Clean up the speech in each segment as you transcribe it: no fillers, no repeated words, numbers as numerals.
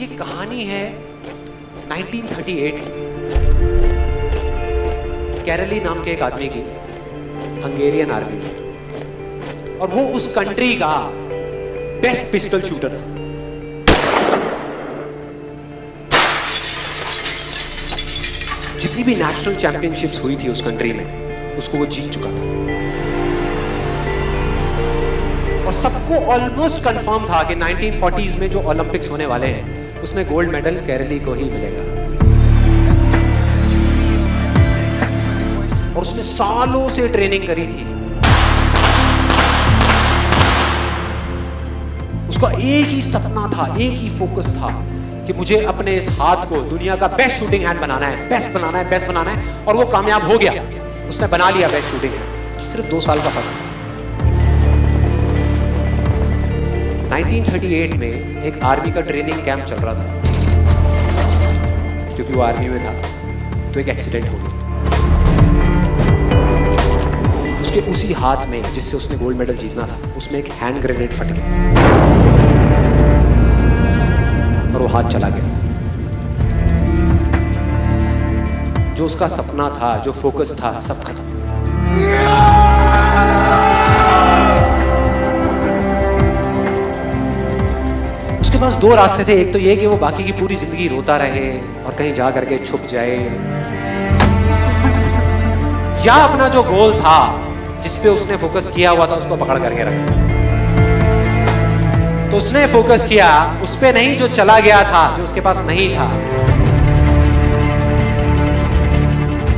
ये कहानी है 1938 कैरली नाम के एक आदमी की, हंगेरियन आर्मी में, और वो उस कंट्री का बेस्ट पिस्टल शूटर था। जितनी भी नेशनल चैंपियनशिप्स हुई थी उस कंट्री में, उसको वो जीत चुका था। और सबको ऑलमोस्ट कंफर्म था कि 1940s में जो ओलंपिक्स होने वाले हैं उसमें गोल्ड मेडल केरली को ही मिलेगा। और उसने सालों से ट्रेनिंग करी थी। उसका एक ही सपना था, एक ही फोकस था कि मुझे अपने इस हाथ को दुनिया का बेस्ट शूटिंग हैंड बनाना है, बेस्ट बनाना है, बेस्ट बनाना है। और वो कामयाब हो गया, उसने बना लिया बेस्ट शूटिंग हैंड। सिर्फ 2 साल का फर्क था। 1938 में एक आर्मी का ट्रेनिंग कैंप चल रहा था। क्योंकि वो आर्मी में था तो एक एक्सीडेंट हो गया। उसके उसी हाथ में जिससे उसने गोल्ड मेडल जीतना था, उसमें एक हैंड ग्रेनेड फट गया और वो हाथ चला गया। जो उसका सपना था, जो फोकस था, सब खत्म। उसके पास 2 रास्ते थे। एक तो ये कि वो बाकी की पूरी जिंदगी रोता रहे और कहीं जा करके छुप जाए, या अपना जो गोल था जिस पे उसने फोकस किया हुआ था उसको पकड़ करके रखे। तो उसने फोकस किया उस पे नहीं जो चला गया था, जो उसके पास नहीं था।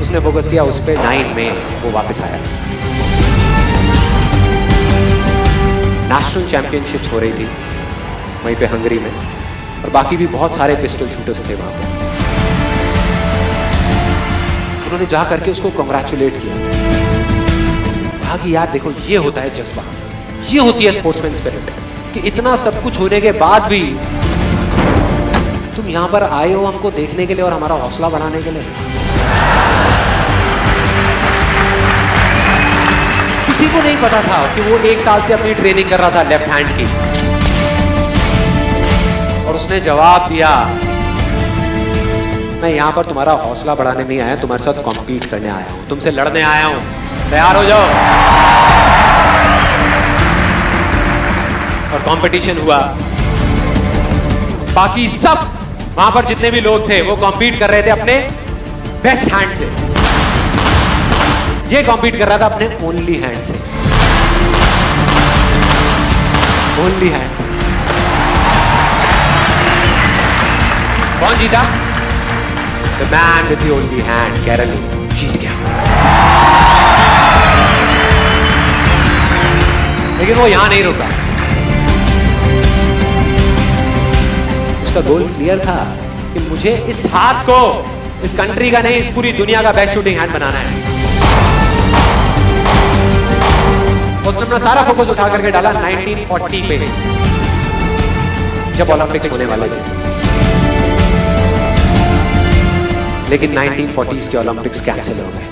उसने फोकस किया उस पे 9 में वो वापस आया। नेशनल चैंपियनशिप्स हो रही थी वहीं पे हंगरी में, और बाकी भी बहुत सारे पिस्टल शूटर्स थे वहां पे। उन्होंने जा करके उसको कांग्रेचुलेट किया, कहा कि यार देखो ये होता है जज्बा, ये होती है स्पोर्ट्समैन स्पिरिट, कि इतना सब कुछ होने के बाद भी तुम यहां पर आए हो हमको देखने के लिए और हमारा हौसला बढ़ाने के लिए। किसी को नहीं पता था कि वो 1 साल से अपनी ट्रेनिंग कर रहा था लेफ्ट हैंड की, और उसने जवाब दिया, मैं यहां पर तुम्हारा हौसला बढ़ाने नहीं आया, तुम्हारे साथ कॉम्पीट करने आया हूं, तुमसे लड़ने आया हूं, तैयार हो जाओ। और कंपटीशन हुआ। बाकी सब वहां पर जितने भी लोग थे वो कॉम्पीट कर रहे थे अपने बेस्ट हैंड से। ये कॉम्पीट कर रहा था अपने ओनली हैंड से, ओनली हैंड से। कौन जीता? The man with the only hand, केरली जीत गया। लेकिन वो यहां नहीं रुका। उसका गोल क्लियर था कि मुझे इस हाथ को इस कंट्री का नहीं, इस पूरी दुनिया का बेस्ट शूटिंग हैंड बनाना है। उसने अपना सारा फोकस उठा करके डाला 1940 पे, जब ओलंपिक्स होने वाले थे। लेकिन 1940s के ओलंपिक्स कैंसिल हो गए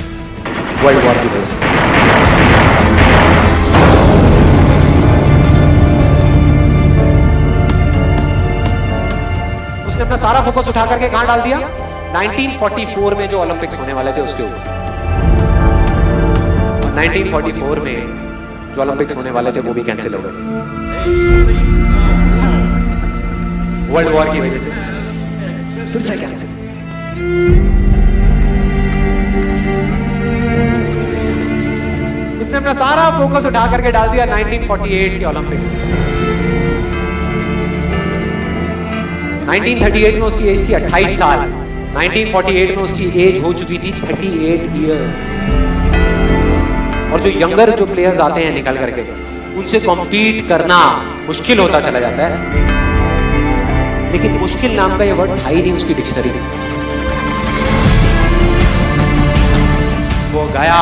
वर्ल्ड वॉर की वजह से। उसने अपना सारा फोकस उठा करके कहां डाल दिया? 1944 में जो ओलंपिक्स होने वाले थे उसके ऊपर। और 1944 में जो ओलंपिक्स होने वाले थे वो भी कैंसिल हो गए वर्ल्ड वॉर की वजह से। फिर से कैंसिल। उसने अपना सारा फोकस उठा करके डाल दिया 1948 के ओलंपिक्स में। 1938 में उसकी एज थी 28 साल, 1948 में उसकी एज हो चुकी थी 38 इयर्स। और जो यंगर जो प्लेयर्स आते हैं निकल करके, उनसे कॉम्पीट करना मुश्किल होता चला जाता है। लेकिन मुश्किल नाम का ये वर्ड था ही नहीं उसकी डिक्शनरी में। वो गया,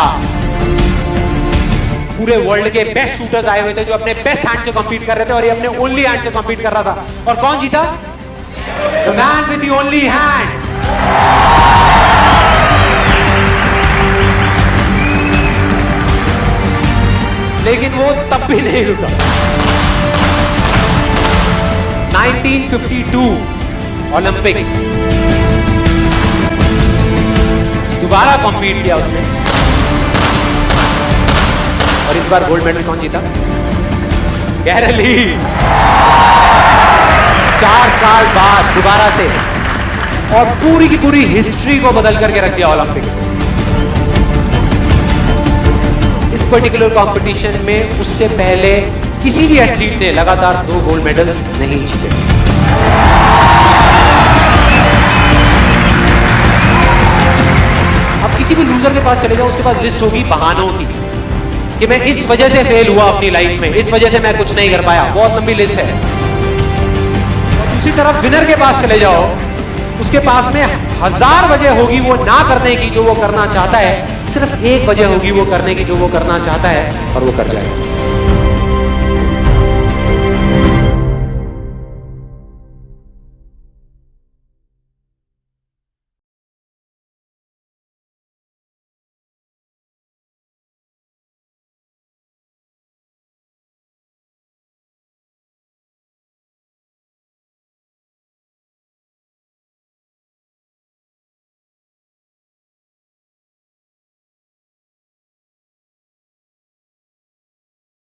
पूरे वर्ल्ड के बेस्ट शूटर्स आए हुए थे जो अपने बेस्ट हैंड से कॉम्पीट कर रहे थे, और ये अपने ओनली हैंड से कॉम्पीट कर रहा था। और कौन जीता? The man with the only hand. लेकिन वो तब भी नहीं रुका। 1952 ओलंपिक्स, दोबारा कॉम्पीट किया उसने, और इस बार गोल्ड मेडल कौन जीता? गैरल ली। 4 साल बाद दोबारा से, और पूरी की पूरी हिस्ट्री को बदल करके रख दिया ओलंपिक्स। इस पर्टिकुलर कंपटीशन में उससे पहले किसी भी एथलीट ने लगातार 2 गोल्ड मेडल्स नहीं जीते। अब किसी भी लूजर के पास चले जाओ, उसके पास लिस्ट होगी बहानों की कि मैं इस वजह से फेल हुआ अपनी लाइफ में, इस वजह से मैं कुछ नहीं कर पाया, बहुत लंबी लिस्ट है। और दूसरी तरफ विनर के पास चले जाओ, उसके पास में 1000 वजह होगी वो ना करने की जो वो करना चाहता है, सिर्फ एक वजह होगी वो करने की जो वो करना चाहता है, और वो कर जाएगा।